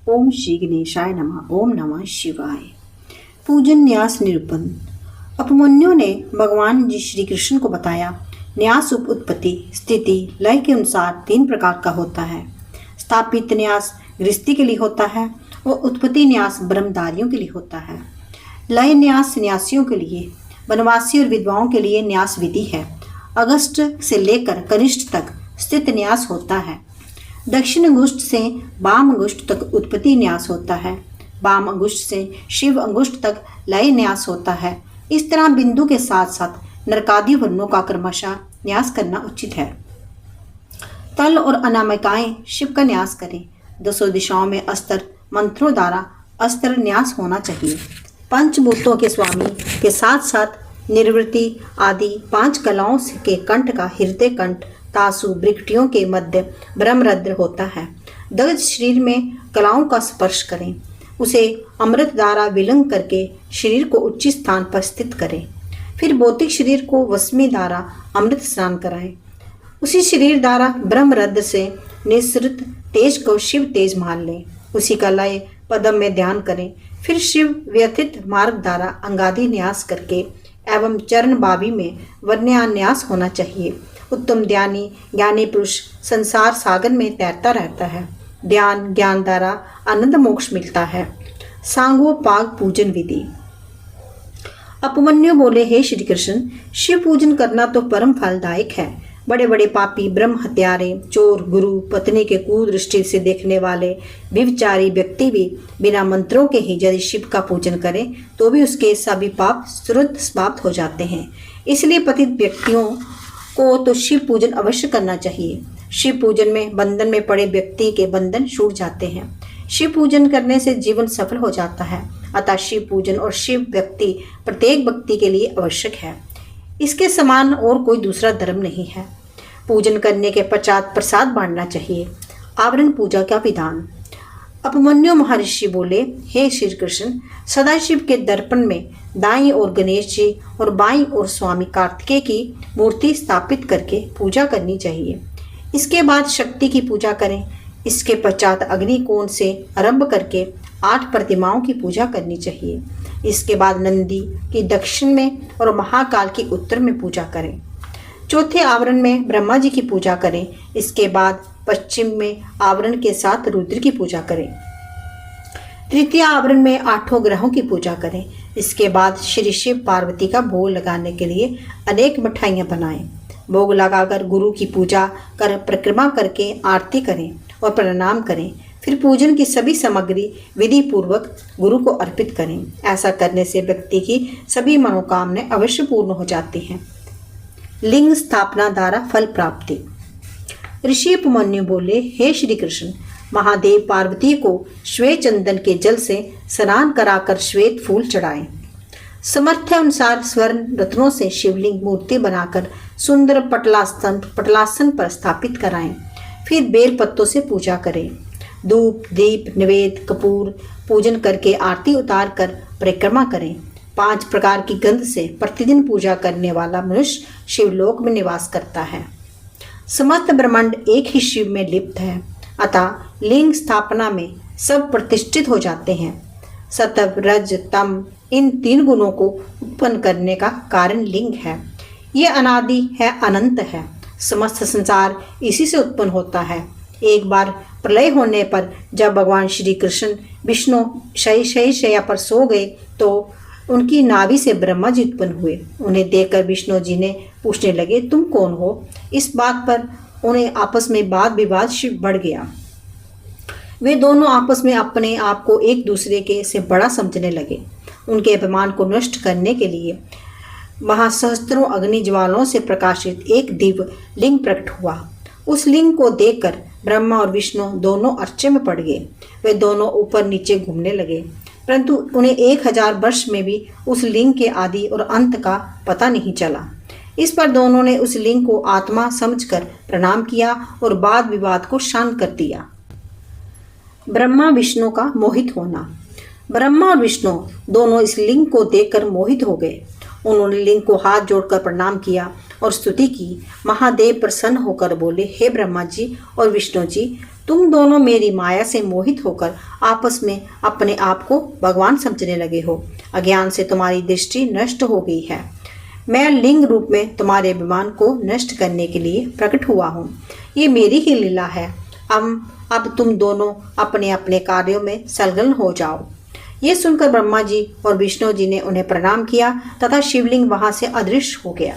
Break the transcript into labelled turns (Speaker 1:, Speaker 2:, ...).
Speaker 1: ओम श्री गणेशाय नमः। ओम नमः शिवाय। पूजन न्यास निरूपण। उपमन्यु ने भगवान जी श्री कृष्ण को बताया, न्यास उत्पत्ति स्थिति लय के अनुसार 3 प्रकार का होता है। स्थापित न्यास गृहस्थी के लिए होता है और उत्पत्ति न्यास ब्रह्मधारियों के लिए होता है। लय न्यास न्यासियों के लिए, वनवासी और विधवाओं के लिए न्यास विधि है। अगस्त से लेकर कनिष्ठ तक स्थित न्यास होता है। दक्षिण अंगुष्ठ से वाम अंगुष्ठ तक उत्पत्ति न्यास होता है। वाम अंगुष्ठ से शिव अंगुष्ठ तक लय न्यास होता है। इस तरह बिंदु के साथ साथ नरकादि वर्णों का क्रमशः न्यास करना उचित है। तल और अनामिकाएं शिव का न्यास करें। 200 दिशाओं में अस्त्र मंत्रों द्वारा अस्त्र न्यास होना चाहिए। पंचभूतों के स्वामी के साथ साथ निर्वृत्ति आदि 5 कलाओं के कंठ का हृदय कंठ तासु ब्रिकटियों के मध्य ब्रह्मरंध्र होता है। दग्ध शरीर में कलाओं का स्पर्श करें। उसे अमृत द्वारा विलंग करके शरीर को उच्च स्थान पर स्थित करें। फिर भौतिक शरीर को वस्मी द्वारा अमृत स्नान कराएं। उसी शरीर द्वारा ब्रह्मरंध्र से निसृत तेज को शिव तेज मान लें। उसी का लय पदम में ध्यान करें। फिर शिव व्यथित मार्ग द्वारा अंगादि न्यास करके एवं चरण बाबी में वर्ण्यान्यास होना चाहिए। उत्तम ध्यानी ज्ञानी पुरुष संसार सागर में तैरता रहता है। ध्यान ज्ञान द्वारा आनंद मोक्ष मिलता है। सांगोपाग पूजन विधि। उपमन्यु बोले, हे श्री कृष्ण, शिव पूजन करना तो परम फलदायक है। बड़े बड़े पापी ब्रह्म हत्यारे चोर गुरु पत्नी के कुदृष्टि से देखने वाले व्यभिचारी व्यक्ति भी बिना मंत्रों के ही यदि शिव का पूजन करें तो भी उसके सभी पाप तुरंत समाप्त हो जाते हैं। इसलिए पतित व्यक्तियों को तो शिव पूजन अवश्य करना चाहिए। शिव पूजन में बंधन में पड़े व्यक्ति के बंधन छूट जाते हैं। शिव पूजन करने से जीवन सफल हो जाता है। अतः शिव पूजन और शिव व्यक्ति प्रत्येक व्यक्ति के लिए आवश्यक है। इसके समान और कोई दूसरा धर्म नहीं है। पूजन करने के पश्चात प्रसाद बांटना चाहिए। आवरण पूजा का विधान। उपमन्यु महर्षि बोले, हे श्री कृष्ण, सदाशिव के दर्पण में दाईं ओर गणेश जी और बाईं ओर स्वामी कार्तिकेय की मूर्ति स्थापित करके पूजा करनी चाहिए। इसके बाद शक्ति की पूजा करें। इसके पश्चात अग्निकोण से आरंभ करके 8 प्रतिमाओं की पूजा करनी चाहिए। इसके बाद नंदी की दक्षिण में और महाकाल की उत्तर में पूजा करें। चौथे आवरण में ब्रह्मा जी की पूजा करें। इसके बाद पश्चिम में आवरण के साथ रुद्र की पूजा करें। तृतीय आवरण में 8 ग्रहों की पूजा करें। इसके बाद श्री शिव पार्वती का भोग लगाने के लिए अनेक मिठाइयाँ बनाएं। भोग लगाकर गुरु की पूजा कर परिक्रमा करके आरती करें और प्रणाम करें। फिर पूजन की सभी सामग्री विधि पूर्वक गुरु को अर्पित करें। ऐसा करने से व्यक्ति की सभी मनोकामनाएं अवश्य पूर्ण हो जाती हैं। लिंग स्थापना द्वारा फल प्राप्ति। ऋषि उपमन्यु बोले, हे श्री कृष्ण, महादेव पार्वती को श्वेत चंदन के जल से स्नान कराकर श्वेत फूल चढ़ाएं। समर्थ्य अनुसार स्वर्ण रत्नों से शिवलिंग मूर्ति बनाकर सुंदर पटलासन पर स्थापित कराएं। फिर बेल पत्तों से पूजा करें। धूप दीप निवेद कपूर पूजन करके आरती उतार कर परिक्रमा करें। 5 प्रकार की गंध से प्रतिदिन पूजा करने वाला मनुष्य शिवलोक में निवास करता है। समस्त ब्रह्मांड एक ही शिव में लिप्त है। अतः लिंग स्थापना में सब प्रतिष्ठित हो जाते हैं। सतव रज तम इन 3 गुणों को उत्पन्न करने का कारण लिंग है। ये अनादि है, अनंत है। समस्त संसार इसी से उत्पन्न होता है। एक बार प्रलय होने पर जब भगवान श्री कृष्ण विष्णु शैया पर सो गए तो उनकी नाभि से ब्रह्मा जी उत्पन्न हुए। उन्हें देखकर विष्णु जी ने पूछने लगे, तुम कौन हो? इस बात पर उन्हें आपस में वाद विवाद बढ़ गया। वे दोनों आपस में अपने आप को एक दूसरे के से बड़ा समझने लगे। उनके अभिमान को नष्ट करने के लिए वहां सहस्त्रों अग्नि ज्वालाओं से प्रकाशित एक दिव्य लिंग प्रकट हुआ। उस लिंग को देखकर ब्रह्मा और विष्णु दोनों आश्चर्य में पड़ गए। वे दोनों ऊपर नीचे घूमने लगे, परंतु उन्हें 1000 वर्ष में भी उस लिंग के आदि और अंत का पता नहीं चला। इस पर दोनों ने उस लिंग को आत्मा समझकर प्रणाम किया और वाद विवाद को शांत कर दिया। ब्रह्मा विष्णु का मोहित होना। ब्रह्मा और विष्णु दोनों इस लिंग को देखकर मोहित हो गए। उन्होंने लिंग को हाथ जोड़कर प्रणाम किया और स्तुति की। महादेव प्रसन्न होकर बोले, हे ब्रह्मा जी और विष्णु जी, तुम दोनों मेरी माया से मोहित होकर आपस में अपने आप को भगवान समझने लगे हो। अज्ञान से तुम्हारी दृष्टि नष्ट हो गई है। मैं लिंग रूप में तुम्हारे अभिमान को नष्ट करने के लिए प्रकट हुआ हूँ। ये मेरी ही लीला है। अब तुम दोनों अपने अपने कार्यों में संलग्न हो जाओ। ये सुनकर ब्रह्मा जी और विष्णु जी ने उन्हें प्रणाम किया तथा शिवलिंग वहां से अदृश्य हो गया।